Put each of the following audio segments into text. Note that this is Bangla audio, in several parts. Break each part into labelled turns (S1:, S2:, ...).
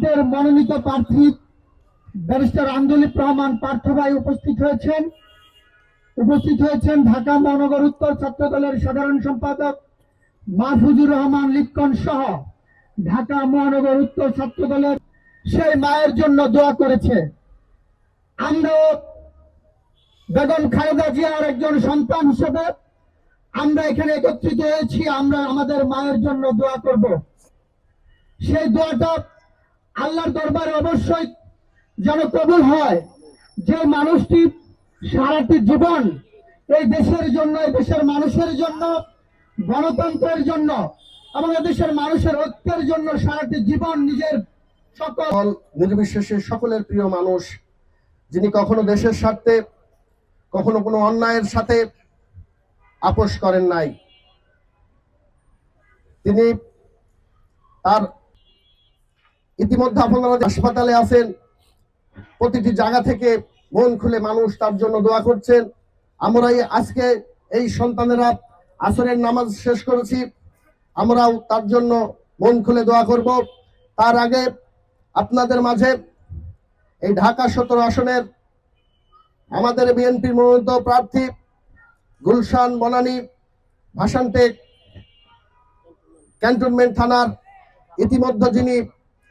S1: ভোটের মনোনীত প্রার্থী ব্যারিস্টার আন্দোলিব রহমান পার্থ ভাই উপস্থিত হয়েছেন ঢাকা মহানগর উত্তর ছাত্র দলের সাধারণ সম্পাদক মাহফুজুর রহমান লিপকন সহ ঢাকা মহানগর উত্তর ছাত্র দলের সেই মায়ের জন্য দোয়া করেছে। আমরাও বেগম খালেদা জিয়ার একজন সন্তান হিসেবে আমরা এখানে একত্রিত হয়েছি। আমরা আমাদের মায়ের জন্য দোয়া করব। সেই দোয়াটা আল্লাহর দরবারে অবশ্যই যেন কবুল হয়। যে মানুষটি সারাটি জীবন এই দেশের জন্য, এই দেশের মানুষের জন্য, গণতন্ত্রের জন্য এবং এদেশের মানুষের ঐক্যের জন্য সারাটি জীবন নিজের সকল
S2: নির্বিশেষে সকলের প্রিয় মানুষ, যিনি কখনো দেশের স্বার্থে, কখনো কোনো অন্যায়ের সাথে আপোষ করেন নাই। তিনি তার ইতিমধ্যে আপনারা হাসপাতালে আছেন, প্রতিটি জায়গা থেকে মন খুলে মানুষ তার জন্য দোয়া করছেন। আমরা আজকে এই সন্তানেরা আসরের নামাজ শেষ করেছি, আমরাও তার জন্য মন খুলে দোয়া করব। তার আগে আপনাদের মাঝে এই ঢাকা 17 আসনের আমাদের বিএনপির মনোনীত প্রার্থী গুলশান বনানী ভাসানটেক ক্যান্টনমেন্ট থানার ইতিমধ্যে যিনি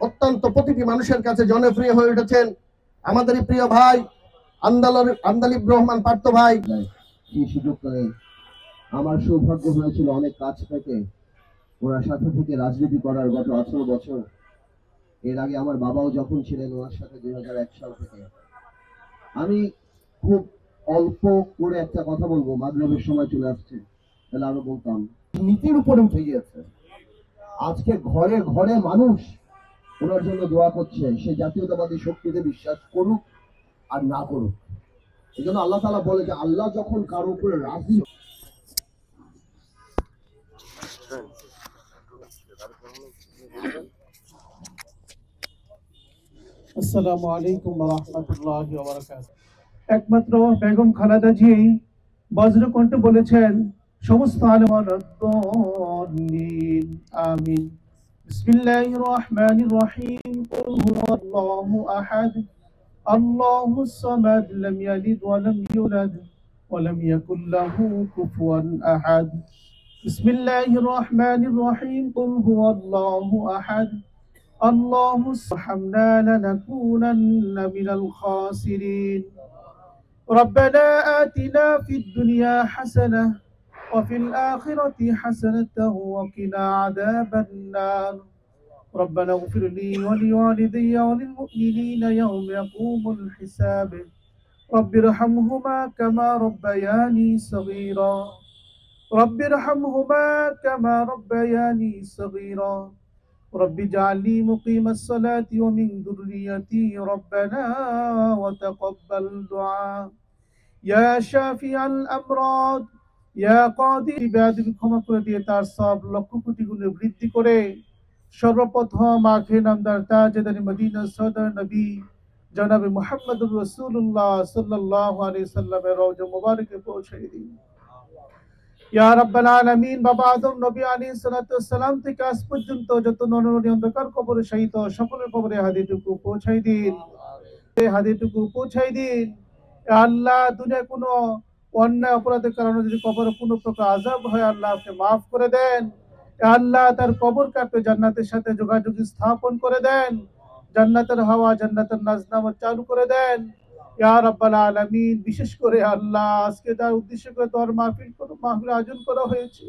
S2: অত্যন্ত প্রতিটি মানুষের কাছে জনপ্রিয় হয়ে উঠেছেন, আমাদেরই প্রিয় ভাই আন্দোলিব রহমান পার্থ ভাই।
S3: এই সুযোগ করে আমার সৌভাগ্য হয়েছিল অনেক কাছ থেকে ওনার সাথে থেকে রাজনীতি করার গত 18 বছর। এর আগে আমার বাবাও যখন ছিলেন ওনার সাথে 2001 সাল থেকে। আমি খুব অল্প করে একটা কথা বলবো, মাগরিবের সময় চলে আসছে, তাহলে আরো বলতাম। নীতির উপরে উঠে গিয়েছে। আজকে ঘরে ঘরে মানুষ ওনার জন্য দোয়া করছে, সে জাতীয়তাবাদী শক্তিতে বিশ্বাস করুক আর না করুক। এই জন্য আল্লাহ তাআলা বলে যে আল্লাহ যখন কারো উপরে রাজি।
S4: আসসালামু আলাইকুম ওয়া রাহমাতুল্লাহি ওয়া বারাকাতুহু। একমাত্র বেগম খালেদা জি বজ্রকণ্ঠে বলেছেন, সমস্ত আমিন। বিসমিল্লাহির রহমানির রহিম। কুল হুয়াল্লাহু আহাদ আল্লাহুস সামাদ লাম ইয়ালিদ ওয়া লাম ইউলাদ ওয়া লাম ইয়াকুল লাহু কুফুয়ান আহাদ। বিসমিল্লাহির রহমানির রহিম। কুল হুয়াল্লাহু আহাদ اللهم ارحمنا لنكونن من الخاسرين. ربنا آتنا في الدنيا حسنة وفي الآخرة حسنة وقنا عذاب النار. ربنا اغفر لي ولوالدي وللمؤمنين يوم يقوم الحساب. رب ارحمهما كما ربياني صغيرا. رب ارحمهما كما ربياني صغيرا. رب اجعلني مقيم الصلاة ومن ذريتي ربنا وتقبل دعاء. يا شافي الأمراض يا قاضي عبادك ক্ষমা করে দিয়ে তার সব লক্ষ কোটি গুণে বৃদ্ধি করে সর্বপ্রথম আখির নামদার তাজদারি মদিনা সদর নবী জনাবে মুহাম্মদুর রাসূলুল্লাহ সাল্লাল্লাহু আলাইহি সাল্লামের রওজা মুবারকে পৌঁছে দিন। ইয়া রাব্বাল আলামিন। বাবা আদম নবী আলাইহিস সালাতু ওয়াস সালাম থেকে আজ পর্যন্ত যত নরনারী অন্ধকার কবরে শায়িত সকলের কবরে হাদিটুকু পৌঁছাই দিন, হাদিটুকু পৌঁছাই দিন। আল্লাহ দুনিয়ায় কোনো অন্যায় অপরাধের কারণে যদি কবরে কোনো প্রকার আযাব হয়, আল্লাহ আপনি মাফ করে দেন। আল্লাহ তার কবরকে আপনি জান্নাতের সাথে যোগাযোগ স্থাপন করে দেন, জান্নাতের হাওয়া জান্নাতের নাজনামত চালু করে দেন ইয়া রাব্বাল আলামিন। বিশেষ করে আল্লাহ আজকে যার উদ্দেশ্য করে তোর মাহফিল আয়োজন করা হয়েছে,